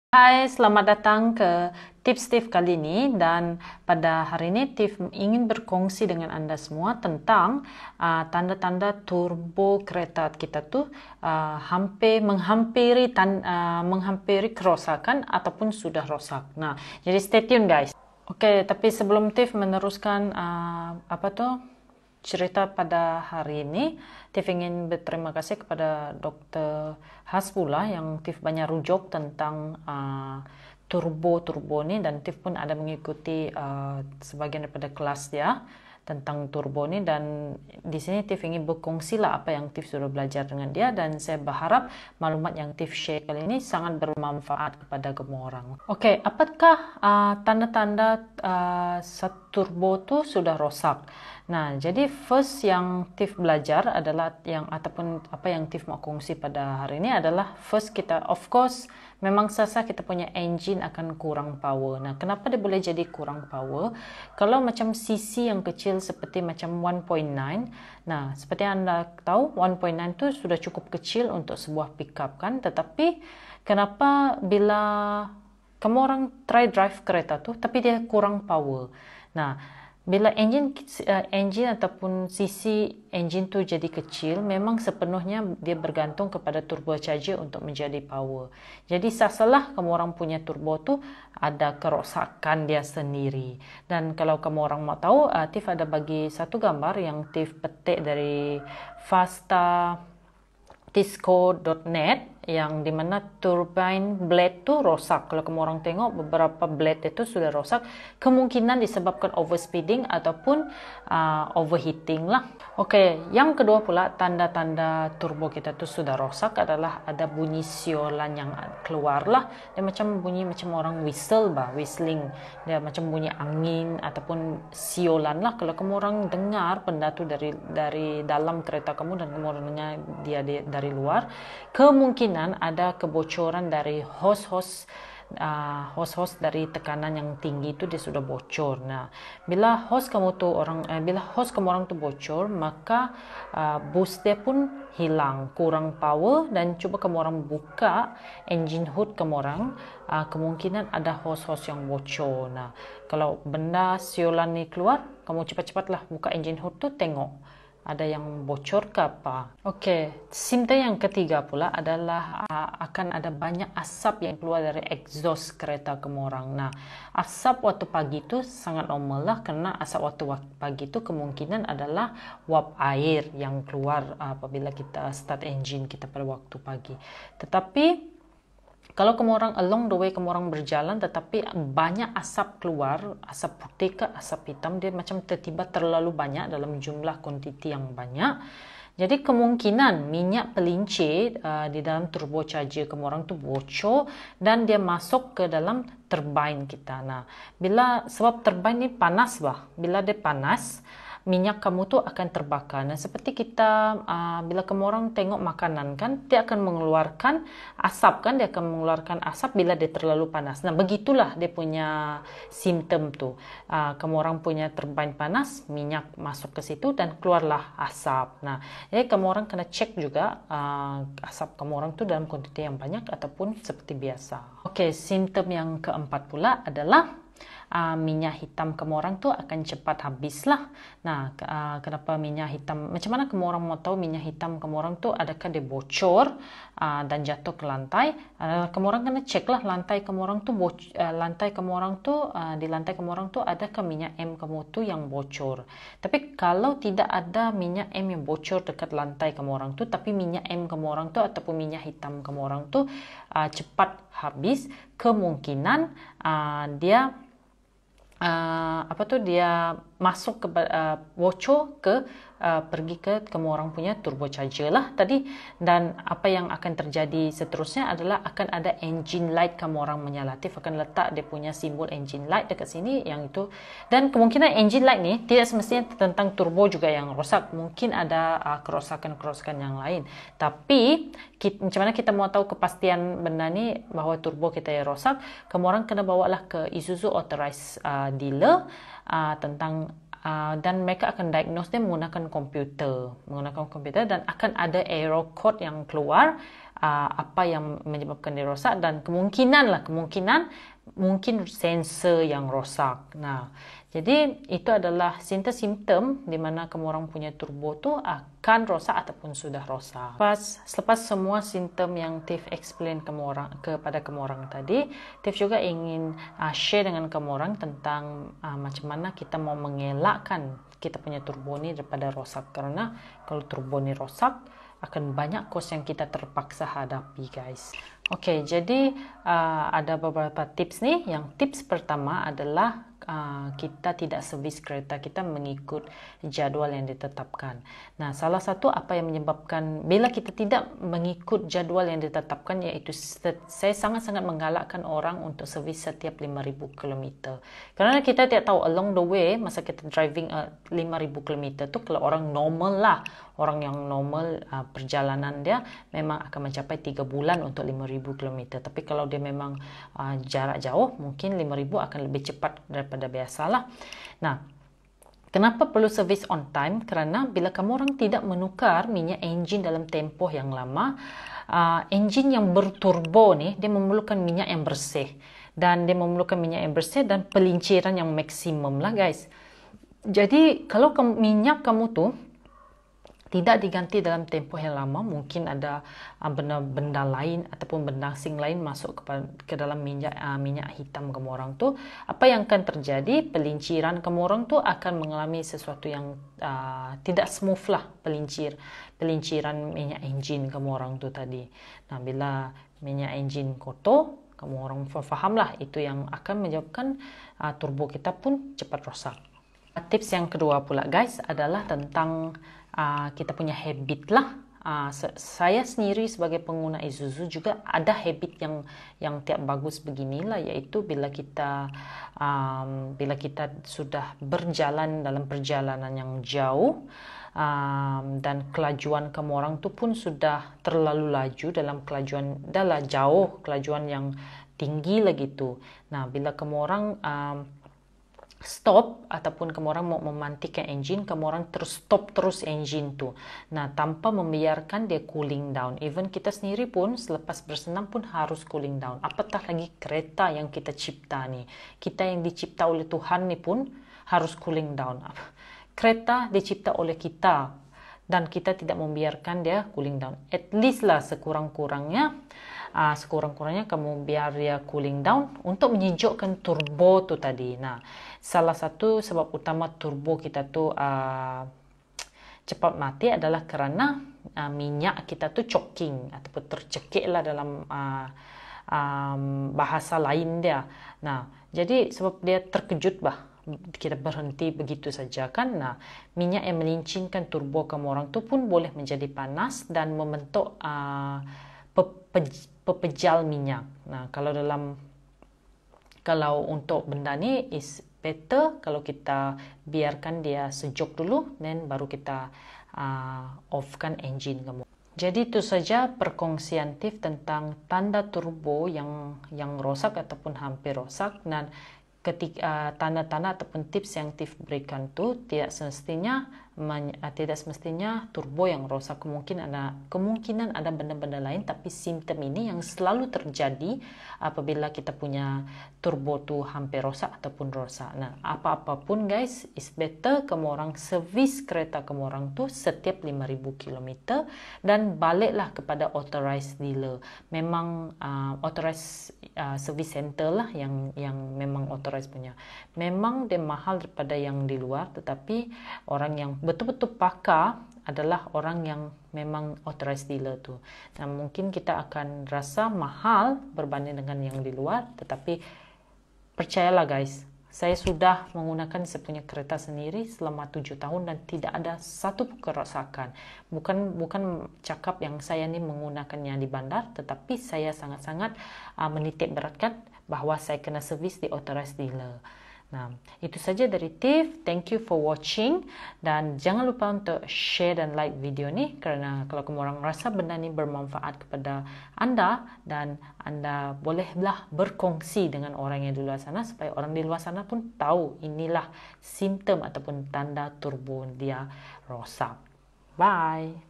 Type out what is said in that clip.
Hai, selamat datang ke Tips Tiff kali ini, dan pada hari ini Tiff ingin berkongsi dengan Anda semua tentang tanda-tanda turbo kereta kita tuh menghampiri kerosakan ataupun sudah rosak. Nah, jadi stay tune guys. Oke, tapi sebelum Tiff meneruskan cerita pada hari ini, Tiff ingin berterima kasih kepada Dr. Hasbullah yang Tiff banyak rujuk tentang turbo ini, dan Tiff pun ada mengikuti sebagian daripada kelas dia tentang turbo ini, dan di sini Tiff ingin berkongsi lah apa yang Tiff sudah belajar dengan dia, dan saya berharap maklumat yang Tiff share kali ini sangat bermanfaat kepada semua orang. Oke, apakah tanda-tanda turbo itu sudah rosak? Nah, jadi first yang Tiff belajar adalah apa yang Tiff mau kongsi pada hari ini adalah first kita, of course, memang sasa kita punya engine akan kurang power. Nah, kenapa dia boleh jadi kurang power? Kalau macam cc yang kecil seperti macam 1.9, nah seperti Anda tahu 1.9 itu sudah cukup kecil untuk sebuah pickup kan, tetapi kenapa bila kamu orang try drive kereta tuh tapi dia kurang power? Nah, bila engine ataupun sisi engine tu jadi kecil, memang sepenuhnya dia bergantung kepada turbocharger untuk menjadi power. Jadi salah kamu orang punya turbo tu ada kerosakan dia sendiri. Dan kalau kamu orang mau tahu, Tiff ada bagi satu gambar yang Tiff petik dari fastatisco.net, yang dimana turbine blade tu rosak. Kalau kamu orang tengok beberapa blade itu sudah rosak, kemungkinan disebabkan overspeeding ataupun overheating lah. Oke, yang kedua pula tanda-tanda turbo kita tu sudah rosak adalah ada bunyi siolan yang keluar lah. Dia macam bunyi macam orang whistling. Dia macam bunyi angin ataupun siolan lah. Kalau kamu orang dengar benda tu dari dalam kereta kamu dan kamu orang dengar dia dari luar, kemungkinan ada kebocoran dari hose dari tekanan yang tinggi itu dia sudah bocor. Nah, bila hose kamu orang tu bocor, maka boost dia pun hilang, kurang power, dan coba kamu orang buka engine hood kamu orang, kemungkinan ada hose yang bocor. Nah, kalau benda siolan ni keluar, kamu cepat-cepatlah buka engine hood tu, tengok ada yang bocor ke apa. Oke, simptom yang ketiga pula adalah akan ada banyak asap yang keluar dari exhaust kereta kamu orang. Nah, asap waktu pagi itu sangat normal lah, karena asap waktu pagi itu kemungkinan adalah uap air yang keluar apabila kita start engine kita pada waktu pagi. Tetapi kalau kamu orang along the way kamu orang berjalan tetapi banyak asap keluar, asap putih ke asap hitam, dia macam tiba-tiba terlalu banyak dalam jumlah kuantiti yang banyak. Jadi kemungkinan minyak pelincir di dalam turbocharger kamu orang tu bocor dan dia masuk ke dalam turbine kita. Nah, sebab turbine ni panas bila dia panas, minyak kamu tu akan terbakar. Nah, seperti kita bila kamu orang tengok makanan kan, dia akan mengeluarkan asap kan, dia akan mengeluarkan asap bila dia terlalu panas. Nah, begitulah dia punya simptom tu. Kamu orang punya turbine panas, minyak masuk ke situ dan keluarlah asap. Nah, jadi kamu orang kena cek juga asap kamu orang tu dalam kuantiti yang banyak ataupun seperti biasa. Oke, simptom yang keempat pula adalah minyak hitam kamu orang tu akan cepat habis lah. Nah, kenapa minyak hitam? Macam mana kamu orang mau tahu minyak hitam kamu orang tu adakah dia bocor dan jatuh ke lantai? Kamu orang kena cek lah lantai kamu orang tu di lantai kamu orang tu adakah minyak M kamu tu yang bocor. Tapi kalau tidak ada minyak M yang bocor dekat lantai kamu orang tu, tapi minyak M kamu orang tu ataupun minyak hitam kamu orang tu cepat habis, kemungkinan dia dia masuk ke bocor ke pergi ke kamu orang punya turbocharger lah tadi. Dan apa yang akan terjadi seterusnya adalah akan ada engine light kamu orang menyala. Tiff akan letak dia punya simbol engine light dekat sini, yang itu. Dan kemungkinan engine light ni tidak semestinya tentang turbo juga yang rosak, mungkin ada kerosakan yang lain. Tapi macam mana kita mau tahu kepastian benda ni bahawa turbo kita yang rosak? Kamu orang kena bawalah ke Isuzu authorized dealer dan mereka akan diagnose dia menggunakan komputer dan akan ada error code yang keluar apa yang menyebabkan dia rosak, dan kemungkinan mungkin sensor yang rosak. Nah, jadi itu adalah simptom di mana kamu orang punya turbo tu akan rosak ataupun sudah rosak. Selepas semua simptom yang Tiff explain kepada kamu orang tadi, Tiff juga ingin share dengan kamu orang tentang macam mana kita mau mengelakkan kita punya turbo ni daripada rosak. Karena kalau turbo ni rosak, akan banyak kos yang kita terpaksa hadapi, guys. Oke, jadi ada beberapa tips nih. Yang tips pertama adalah kita tidak servis kereta kita mengikut jadual yang ditetapkan. Nah, salah satu apa yang menyebabkan bila kita tidak mengikut jadual yang ditetapkan, iaitu saya sangat-sangat menggalakkan orang untuk servis setiap 5,000 km. Karena kita tidak tahu along the way masa kita driving 5,000 km tu, kalau orang normal lah, orang yang normal perjalanan dia memang akan mencapai 3 bulan untuk 5,000 km. Tapi kalau dia memang jarak jauh, mungkin 5,000 akan lebih cepat daripada biasalah. Nah, kenapa perlu servis on time? Kerana bila kamu orang tidak menukar minyak enjin dalam tempoh yang lama, enjin yang berturbo ni dia memerlukan minyak yang bersih, dan dia memerlukan minyak yang bersih dan pelinciran yang maksimum lah, guys. Jadi kalau minyak kamu tu tidak diganti dalam tempoh yang lama, mungkin ada benda-benda lain ataupun benda asing lain masuk ke dalam minyak hitam kamu orang tu, apa yang akan terjadi? Pelinciran kamu orang tu akan mengalami sesuatu yang tidak smooth lah, pelinciran minyak enjin kamu orang tu tadi. Nah, bila minyak enjin kotor, kamu orang faham lah, itu yang akan menyebabkan turbo kita pun cepat rosak. Tips yang kedua pula, guys, adalah tentang kita punya habit lah. Saya sendiri sebagai pengguna Isuzu juga ada habit yang tidak bagus beginilah, iaitu bila kita sudah berjalan dalam perjalanan yang jauh, dan kelajuan kamu orang tu pun sudah terlalu laju dalam kelajuan yang tinggi lagi tu. Nah, bila kamu orang stop ataupun kamu orang mau memantikan enjin, kamu orang stop terus enjin tu. Nah, tanpa membiarkan dia cooling down. Even kita sendiri pun selepas bersenam pun harus cooling down. Apatah lagi kereta yang kita cipta ni. Kita yang dicipta oleh Tuhan ni pun harus cooling down. Kereta dicipta oleh kita dan kita tidak membiarkan dia cooling down. At least lah sekurang-kurangnya kamu biar dia cooling down untuk menyejukkan turbo tu tadi. Nah, salah satu sebab utama turbo kita tu cepat mati adalah kerana minyak kita tu choking ataupun tercekik lah dalam bahasa lain dia. Nah, jadi sebab dia terkejut kita berhenti begitu saja kan. Nah, minyak yang melincinkan turbo kamu orang tu pun boleh menjadi panas dan membentuk pepejal minyak. Nah, kalau untuk benda ni is better kalau kita biarkan dia sejuk dulu, then baru kita offkan enjin kamu. Jadi itu saja perkongsian Tiff tentang tanda turbo yang rosak ataupun hampir rosak. Dan ketika tanda-tanda ataupun tips yang Tiff berikan tu tidak semestinya turbo yang rosak. Kemungkinan ada benda-benda lain, tapi simptom ini yang selalu terjadi apabila kita punya turbo tu hampir rosak ataupun rosak. Nah, apa-apapun, guys, is better kamu orang servis kereta kamu orang tu setiap 5,000 km dan baliklah kepada authorized dealer. Memang authorized service center lah yang memang authorized punya. Memang dia mahal daripada yang di luar, tetapi orang yang betul-betul pakar adalah orang yang memang authorized dealer tu. Nah, mungkin kita akan rasa mahal berbanding dengan yang di luar, tetapi percayalah, guys, saya sudah menggunakan saya punya kereta sendiri selama 7 tahun dan tidak ada satu kerosakan. Bukan cakap yang saya ni menggunakannya di bandar, tetapi saya sangat-sangat menitik beratkan bahawa saya kena servis di authorized dealer. Nah, itu saja dari Tiff. Thank you for watching. Dan jangan lupa untuk share dan like video ni, kerana kalau kamu orang rasa benda ni bermanfaat kepada anda, dan anda bolehlah berkongsi dengan orang yang di luar sana supaya orang di luar sana pun tahu inilah simptom ataupun tanda turbo dia rosak. Bye.